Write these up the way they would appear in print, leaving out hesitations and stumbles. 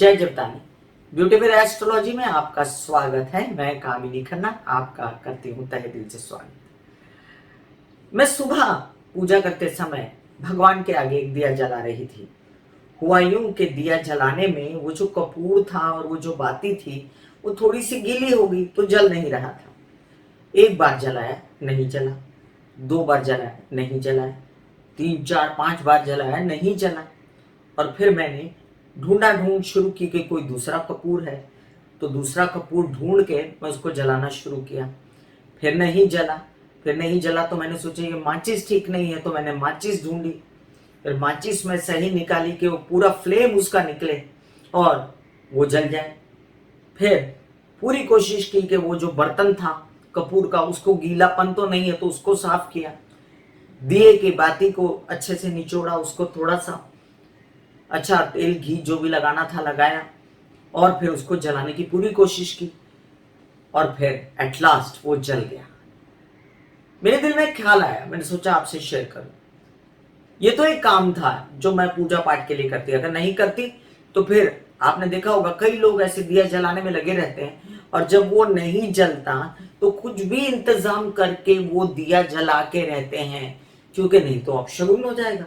जय जगतानी। Beautiful astrology में आपका स्वागत है। मैं कामिनी खन्ना आपका करती हूँ तहे दिल से स्वागत। मैं सुबह पूजा करते समय भगवान के आगे एक दिया जला रही थी। हुआ यूं कि दिया जलाने में वो जो कपूर था और वो जो बाती थी वो थोड़ी सी गीली हो गई तो जल नहीं रहा था। एक बार जलाया नहीं जला, 2 बार जलाया नहीं जलाया, 3 4 5 बार जलाया नहीं जला। और फिर मैंने ढूंढ शुरू की कि कोई दूसरा कपूर है, तो दूसरा कपूर ढूंढ के मैं उसको जलाना शुरू किया। फिर नहीं जला तो मैंने सोचा ये माचिस ठीक नहीं है, तो मैंने माचिस ढूंढी। फिर माचिस में सही निकाली कि वो पूरा फ्लेम उसका निकले और वो जल जाए। फिर पूरी कोशिश की कि वो जो बर्तन था कपूर का उसको गीलापन तो नहीं है, तो उसको साफ किया। दिए की बाती को अच्छे से निचोड़ा, उसको थोड़ा सा अच्छा तेल घी जो भी लगाना था लगाया और फिर उसको जलाने की पूरी कोशिश की और फिर एट लास्ट वो जल गया। मेरे दिल में एक ख्याल आया, मैंने सोचा आपसे शेयर करूं। ये तो एक काम था जो मैं पूजा पाठ के लिए करती, अगर नहीं करती तो फिर आपने देखा होगा कई लोग ऐसे दिया जलाने में लगे रहते हैं और जब वो नहीं जलता तो कुछ भी इंतजाम करके वो दिया जला के रहते हैं, क्योंकि नहीं तो अपशगुन हो जाएगा।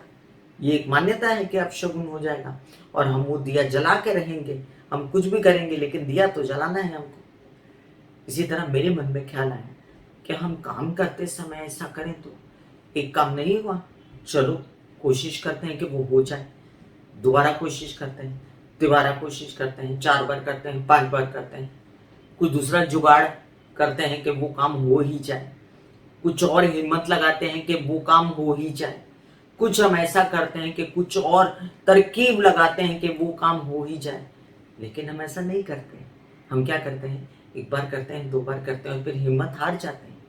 ये एक मान्यता है कि अपशगुन हो जाएगा और हम वो दिया जला के रहेंगे। हम कुछ भी करेंगे लेकिन दिया तो जलाना है हमको। इसी तरह मेरे मन में ख्याल आया कि हम काम करते समय ऐसा करें तो एक काम नहीं हुआ, चलो कोशिश करते हैं कि वो हो जाए। दोबारा कोशिश करते हैं, दोबारा कोशिश करते हैं, 4 बार करते हैं, 5 बार करते हैं, कुछ दूसरा जुगाड़ करते हैं कि वो काम हो ही जाए। कुछ और हिम्मत लगाते हैं कि वो काम हो ही जाए। कुछ हम ऐसा करते हैं कि कुछ और तरकीब लगाते हैं कि वो काम हो ही जाए, लेकिन हम ऐसा नहीं करते। हम क्या करते हैं, एक बार करते हैं, 2 बार करते हैं और फिर हिम्मत हार जाते हैं।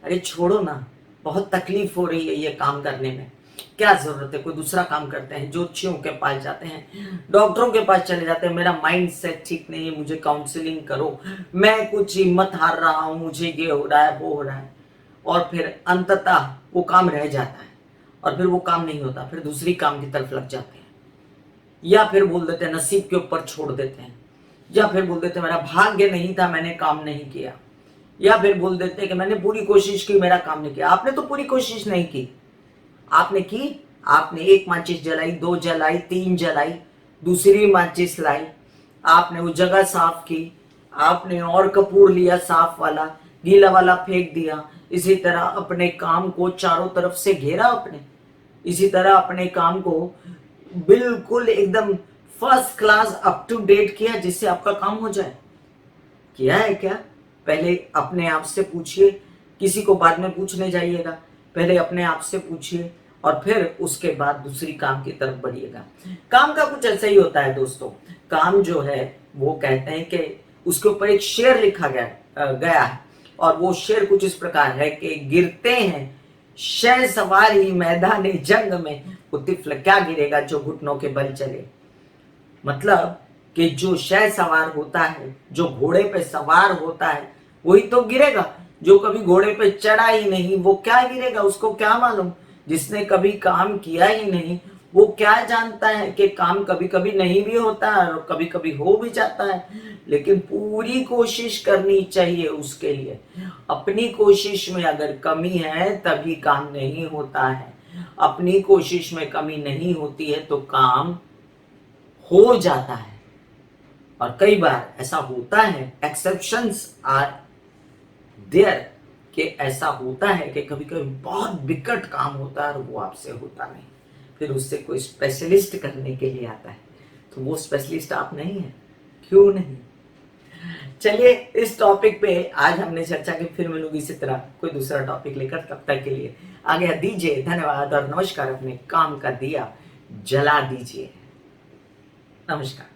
अरे छोड़ो ना, बहुत तकलीफ हो रही है ये काम करने में, क्या जरूरत है, कोई दूसरा काम करते हैं। ज्योतिषियों के पास जाते हैं, डॉक्टरों के पास चले जाते हैं, मेरा माइंड सेट ठीक नहीं है, मुझे काउंसलिंग करो, मैं कुछ हिम्मत हार रहा हूँ, मुझे ये हो रहा है वो हो रहा है। और फिर अंततः वो काम रह जाता है और फिर वो काम नहीं होता, फिर दूसरी काम की तरफ लग जाते हैं, या फिर बोल देते हैं नसीब के ऊपर छोड़ देते हैं, या फिर बोल देते हैं मेरा भाग्य नहीं था मैंने काम नहीं किया, या फिर बोल देते हैं कि मैंने पूरी कोशिश की मेरा काम नहीं किया। आपने तो पूरी कोशिश नहीं की, आपने की, आपने 1 माचिस जलाई, 2 जलाई, 3 जलाई, दूसरी माचिस लाई, आपने वो जगह साफ की, आपने और कपूर लिया साफ वाला, गीला वाला फेंक दिया। इसी तरह अपने काम को चारों तरफ से घेरा आपने, इसी तरह अपने काम को बिल्कुल एकदम first class up to date किया जिससे आपका काम हो जाए। किया है क्या? पहले अपने आप से पूछिए, किसी को बाद में पूछने जाइएगा, पहले अपने आप से पूछिए और फिर उसके बाद दूसरी काम की तरफ बढ़िएगा। काम का कुछ ऐसा ही होता है दोस्तों। काम जो है वो कहते हैं कि उसके ऊपर एक शेर लिखा गया है और वो शेर कुछ इस प्रकार है कि गिरते हैं शह सवार ही मैदान जंग में, वो तिफल क्या गिरेगा जो घुटनों के बल चले। मतलब कि जो शह सवार होता है, जो घोड़े पे सवार होता है, वही तो गिरेगा। जो कभी घोड़े पे चढ़ा ही नहीं वो क्या गिरेगा, उसको क्या मालूम। जिसने कभी काम किया ही नहीं वो क्या जानता है कि काम कभी कभी नहीं भी होता है और कभी कभी हो भी जाता है। लेकिन पूरी कोशिश करनी चाहिए उसके लिए। अपनी कोशिश में अगर कमी है तभी काम नहीं होता है, अपनी कोशिश में कमी नहीं होती है तो काम हो जाता है। और कई बार ऐसा होता है, एक्सेप्शंस आर देयर, कि ऐसा होता है कि कभी कभी बहुत विकट काम होता है और वो आपसे होता नहीं, फिर उससे कोई स्पेशलिस्ट करने के लिए आता है, तो वो स्पेशलिस्ट आप नहीं है। क्यों नहीं? चलिए इस टॉपिक पे आज हमने चर्चा की, फिर मिलूंगी इसी तरह कोई दूसरा टॉपिक लेकर। तब तक के लिए आगे दीजिए, धन्यवाद और नमस्कार। अपने काम का दिया जला दीजिए। नमस्कार।